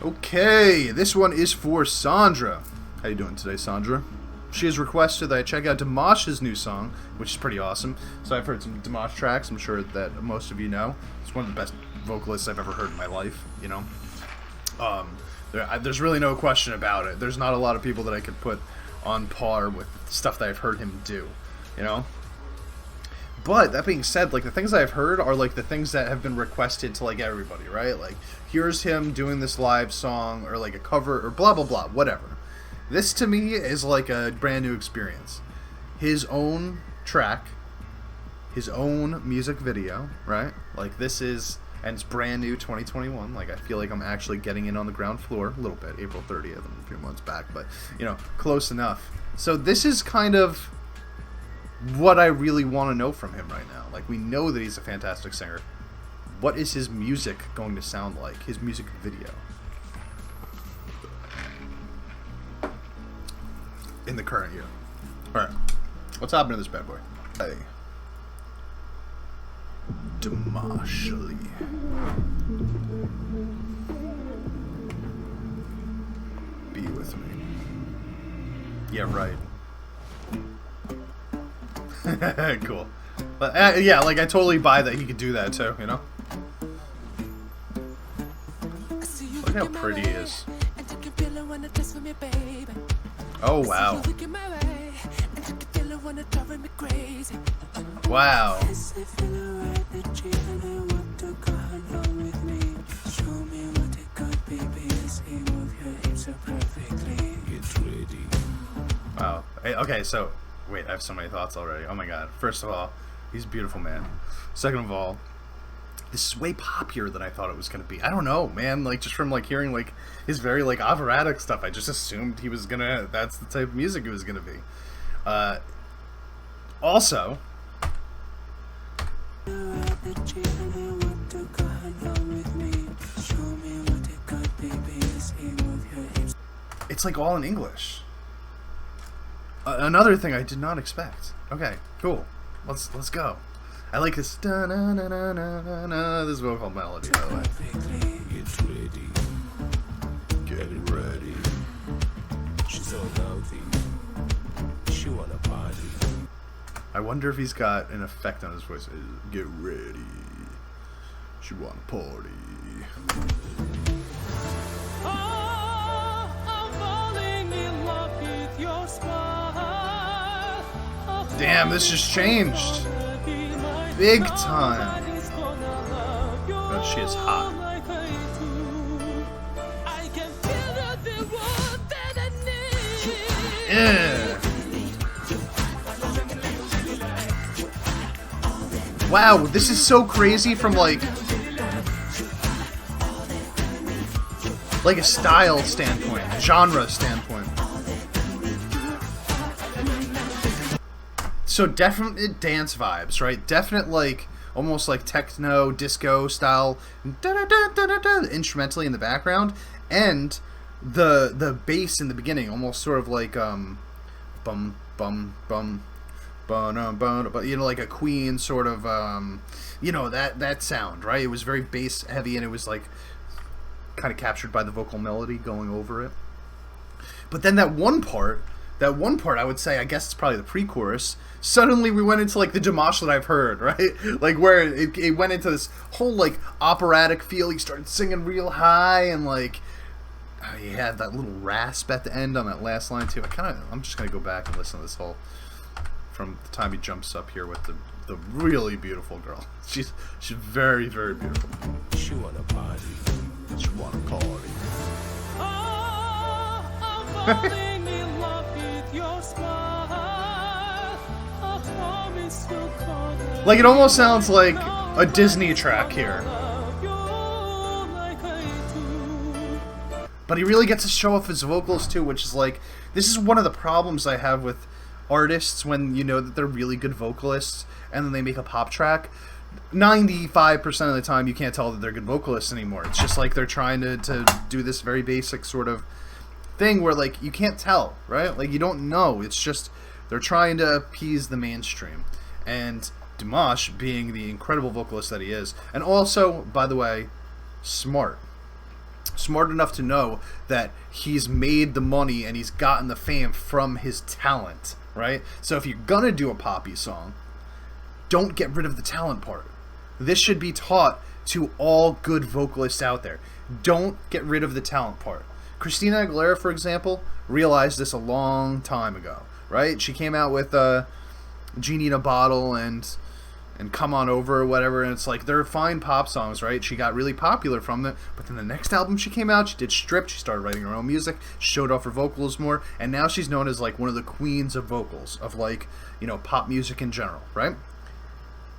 Okay, this one is for Sandra. How you doing today, Sandra? She has requested that I check out DIMASH's new song, which is pretty awesome. So I've heard some DIMASH tracks. I'm sure that most of you know. It's one of the best vocalists I've ever heard in my life, you know. There's really no question about it. There's not a lot of people that I could put on par with stuff that I've heard him do, you know. But that being said, like, the things I've heard are like the things that have been requested to like everybody, right? Like, here's him doing this live song or like a cover or blah blah blah, whatever. This to me is like a brand new experience. His own track, his own music video, right? Like, this is, and it's brand new, 2021. Like, I feel like I'm actually getting in on the ground floor a little bit. April 30th, I'm a few months back, but you know, close enough. So this is kind of what I really want to know from him right now. Like, we know that he's a fantastic singer. What is his music going to sound like? His music video in the current year. Alright, what's happening to this bad boy? Hey, DIMASH. Be with me. Yeah, right. Cool. But yeah, like, I totally buy that he could do that too, you know? Look how pretty he is. Oh, wow. Wow. Wow. Okay, so wait, I have so many thoughts already. Oh my god. First of all, he's a beautiful man. Second of all, this is way poppier than I thought it was going to be. I don't know, man. Like, just from, like, hearing, like, his very, like, operatic stuff, I just assumed he was gonna, that's the type of music it was going to be. Also, it's, like, all in English. Another thing I did not expect. Okay, cool. Let's go. I like this this vocal melody, by the way. Get ready. Get ready. She's so healthy. She wanna party. I wonder if he's got an effect on his voice. Get ready. She wanna party. Damn, this just changed. Big time. But she is hot. Yeah. Wow, this is so crazy from like a style standpoint, genre standpoint. So definite dance vibes, right? Definite, like, almost like techno, disco style, instrumentally in the background, and the bass in the beginning, almost sort of like bum bum bum bum, but you know, like a Queen sort of you know, that sound, right? It was very bass heavy, and it was like kind of captured by the vocal melody going over it. But then that one part, I would say, I guess it's probably the pre-chorus, suddenly we went into, like, the DIMASH that I've heard, right? Like, where it went into this whole, like, operatic feel. He started singing real high, and, like, he had that little rasp at the end on that last line, too. I'm just going to go back and listen to this whole, from the time he jumps up here with the really beautiful girl. She's very, very beautiful. She wanna party. She wanna party. Like, it almost sounds like a Disney track here. But he really gets to show off his vocals too, which is like, this is one of the problems I have with artists when you know that they're really good vocalists and then they make a pop track. 95% of the time you can't tell that they're good vocalists anymore. It's just like they're trying to do this very basic sort of thing where, like, you can't tell, right? Like, you don't know. It's just they're trying to appease the mainstream. And DIMASH, being the incredible vocalist that he is, and also, by the way, smart. smart enough to know that he's made the money and he's gotten the fame from his talent, right? So if you're gonna do a poppy song, don't get rid of the talent part. This should be taught to all good vocalists out there. Don't get rid of the talent part. Christina Aguilera, for example, realized this a long time ago, right? She came out with Genie in a Bottle and Come On Over or whatever, and it's like, they're fine pop songs, right? She got really popular from them, but then the next album she came out, she did Stripped, she started writing her own music, showed off her vocals more, and now she's known as like one of the queens of vocals, of like, you know, pop music in general, right?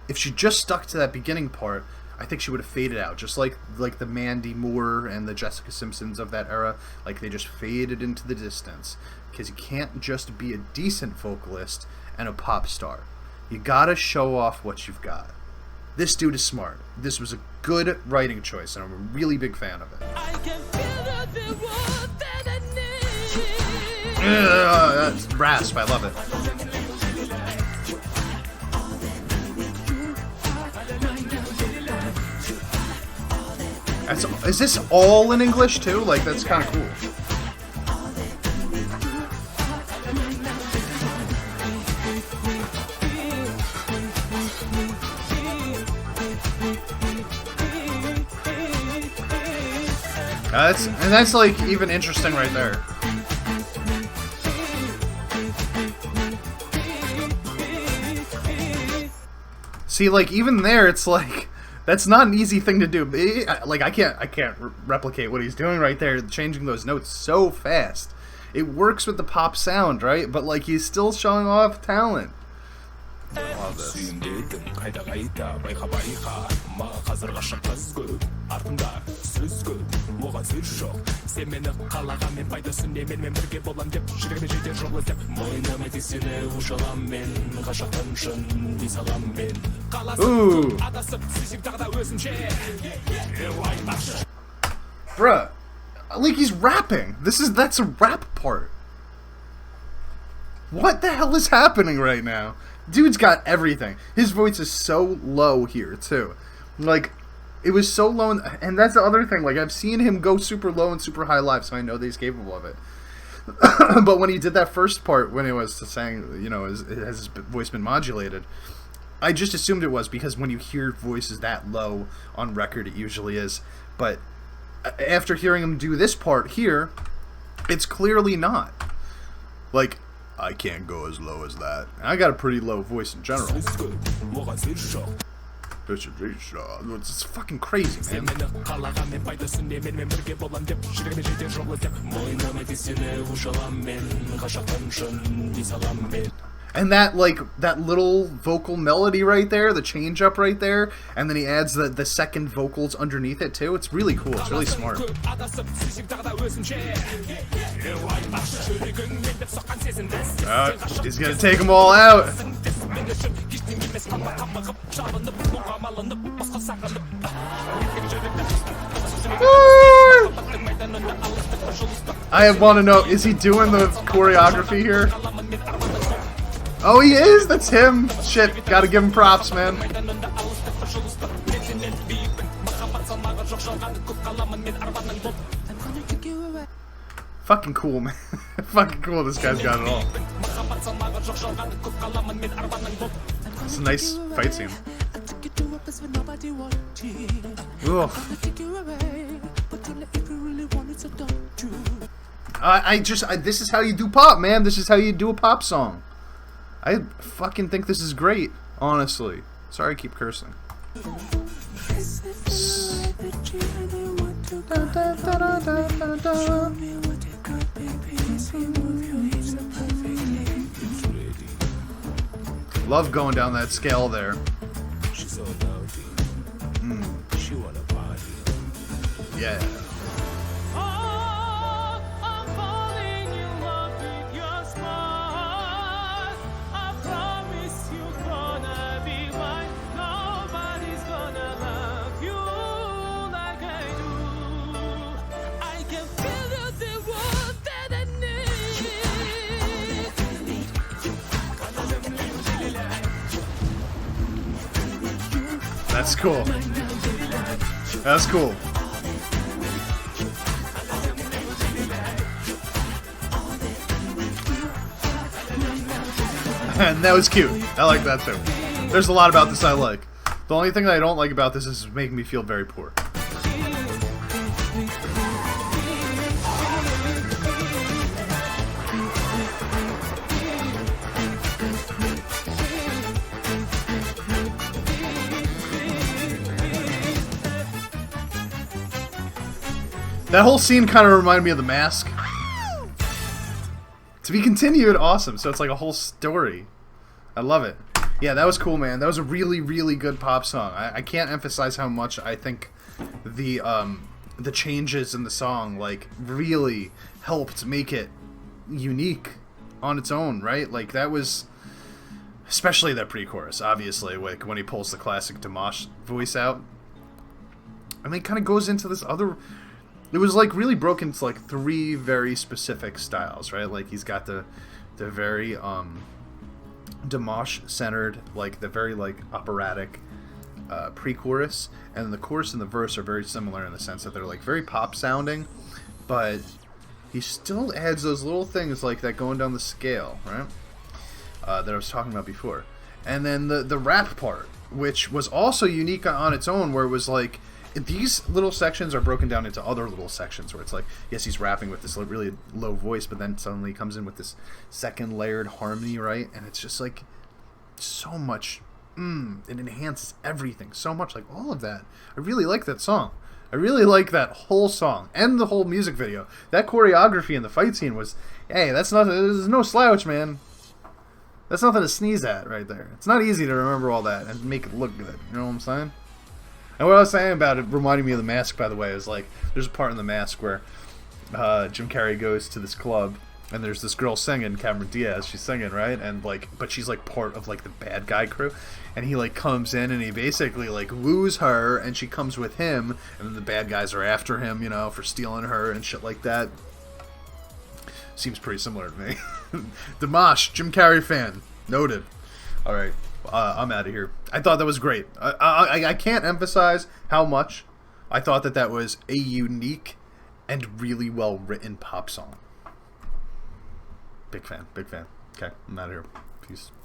If she just stuck to that beginning part, I think she would have faded out, just like the Mandy Moore and the Jessica Simpsons of that era. Like, they just faded into the distance, because you can't just be a decent vocalist and a pop star. You gotta show off what you've got. This dude is smart. This was a good writing choice, and I'm a really big fan of it. That's rasp, I love it. Is this all in English too? Like, that's kind of cool. That's like even interesting right there. See, like, even there, it's like, that's not an easy thing to do. Like, I can't replicate what he's doing right there, changing those notes so fast. It works with the pop sound, right? But like, he's still showing off talent. I love this. Ooh. Bruh, like, he's rapping. That's a rap part. What the hell is happening right now? Dude's got everything. His voice is so low here, too. Like, it was so low, and that's the other thing. Like, I've seen him go super low and super high live, so I know that he's capable of it. But when he did that first part, when it was saying, you know, has his voice been modulated, I just assumed it was, because when you hear voices that low on record, it usually is. But after hearing him do this part here, it's clearly not. Like, I can't go as low as that. I got a pretty low voice in general. It's fucking crazy, man. And that, like, that little vocal melody right there, the change up right there, and then he adds the second vocals underneath it too. It's really cool. It's really smart. He's gonna take them all out. I want to know, is he doing the choreography here? Oh, he is? That's him. Shit, gotta give him props, man. Fucking cool, man. Fucking cool, this guy's got it all. It's a nice fight scene. Ugh. This is how you do pop, man. This is how you do a pop song. I fucking think this is great, honestly. Sorry I keep cursing. Love going down that scale there. Yeah. That's cool. That's cool. And that was cute. I like that too. There's a lot about this I like. The only thing that I don't like about this is making me feel very poor. That whole scene kind of reminded me of The Mask. To be continued, awesome. So it's like a whole story. I love it. Yeah, that was cool, man. That was a really, really good pop song. I can't emphasize how much I think the changes in the song like really helped make it unique on its own, right? Like that was, especially that pre-chorus, obviously, like when he pulls the classic DIMASH voice out, and then kind of goes into this other. It was like really broken into like 3 very specific styles, right? Like he's got the very DIMASH centered, like the very like operatic pre-chorus, and the chorus and the verse are very similar in the sense that they're like very pop sounding, but he still adds those little things like that going down the scale, right? That I was talking about before. And then the rap part, which was also unique on its own, where it was like these little sections are broken down into other little sections where it's like, yes, he's rapping with this really low voice, but then suddenly comes in with this second layered harmony, right? And it's just like so much, it enhances everything so much, like all of that. I really like that song. I really like that whole song and the whole music video. That choreography in the fight scene was, hey, there's no slouch, man. That's nothing to sneeze at right there. It's not easy to remember all that and make it look good. You know what I'm saying? And what I was saying about it reminding me of The Mask, by the way, is like there's a part in The Mask where Jim Carrey goes to this club and there's this girl singing, Cameron Diaz. She's singing, right? And like, but she's like part of like the bad guy crew. And he like comes in and he basically like woos her, and she comes with him, and then the bad guys are after him, you know, for stealing her and shit like that. Seems pretty similar to me. DIMASH, Jim Carrey fan, noted. All right. I'm out of here. I thought that was great. I can't emphasize how much I thought that was a unique and really well written pop song. Big fan. Big fan. Okay, I'm out of here. Peace.